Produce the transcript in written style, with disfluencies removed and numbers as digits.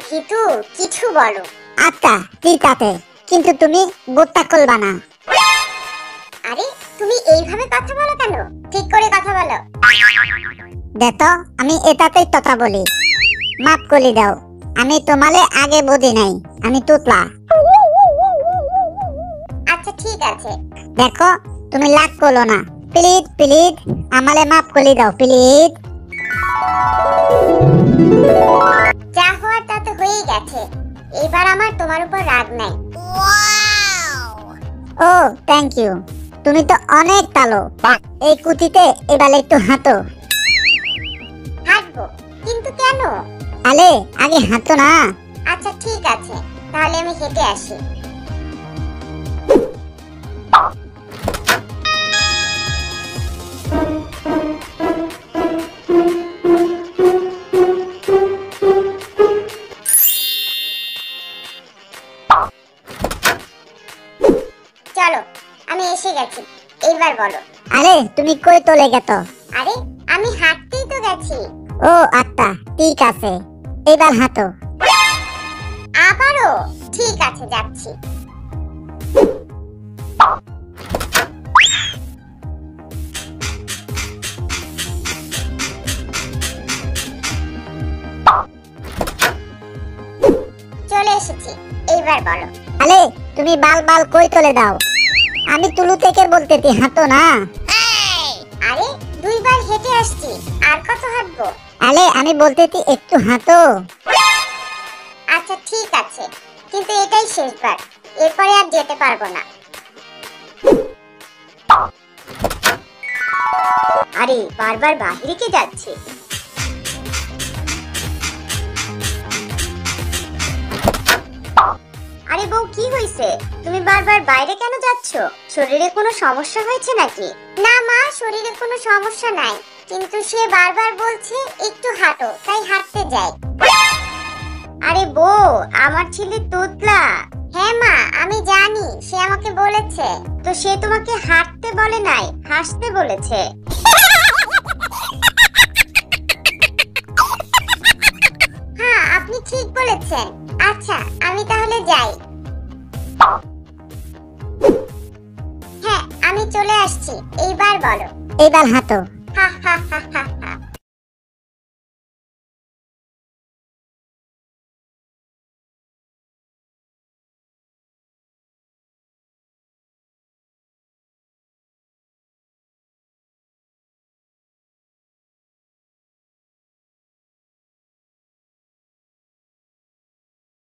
ভিতু কিছু বলো। আচ্ছা ঠিক আছে, কিন্তু তুমি বোটটা খুলবা না। আরে তুমি এইভাবে কথা বলো কেন? ঠিক করে কথা বলো। দেখো আমি এটাতেই কথা বলি, মাফ করে দাও। আমি তোমালে আগে বুঝি নাই, আমি তুতলা। আচ্ছা ঠিক আছে। দেখো তুমি লাগ করলো না, প্লিজ প্লিজ আমালে মাফ করে দাও প্লিজ। যা হওয়ার তা তো হয়েই গেছে, এবার আমার তোমার উপর রাগ নাই। ও থ্যাংক ইউ, তুমি তো অনেক কালো। এই কুতিতে এবার একটু হাঁটো। হাঁটবো, কিন্তু কেন? আলে আগে হাঁটো না। আচ্ছা ঠিক আছে, তাহলে আমি হেঁটে আসি। চলো, আমি এসে গেছি, এইবার বলো। আরে তুমি কই চলে গেছো? আরে আমি হাঁটতেই তো গেছি। ও আচ্ছা ঠিক আছে, এবার হাঁটো। আবারও? ঠিক আছে, যাচ্ছি। চলে এসেছি, এইবার বলো। আলে তুমি বাল বাল কই চলে দাও? আমি তুলু থেকে বলতেছি হাঁটো না। আরে দুইবার হেঁটে আসছি, আর কত হাঁটবো? আলে আমি বলতেছি একটু হাঁটো। আচ্ছা ঠিক আছে, কিন্তু এটাই শেষবার, এরপরে আর যেতে পারবো না। আরে বারবার বাহিরে কে যাচ্ছে? আরে বউ কি হইছে? তুমি বারবার বাইরে কেন যাচ্ছ? শরীরে কোনো সমস্যা হয়েছে নাকি? না মা, শরীরে কোনো সমস্যা নাই, কিন্তু সে বারবার বলছে একটু হাঁটো, তাই হাঁটতে যাই। আরে বউ, আমার ছেলে তোতলা। হ্যাঁ মা, আমি জানি, সে আমাকে বলেছে। তো সে তোমাকে হাঁটতে বলে নাই, হাসতে বলেছে। হ্যাঁ আপনি ঠিক বলেছেন। আচ্ছা আমি তাহলে যাই। হ্যাঁ আমি চলে আসছি, এইবার বলো। এবার হাঁটো।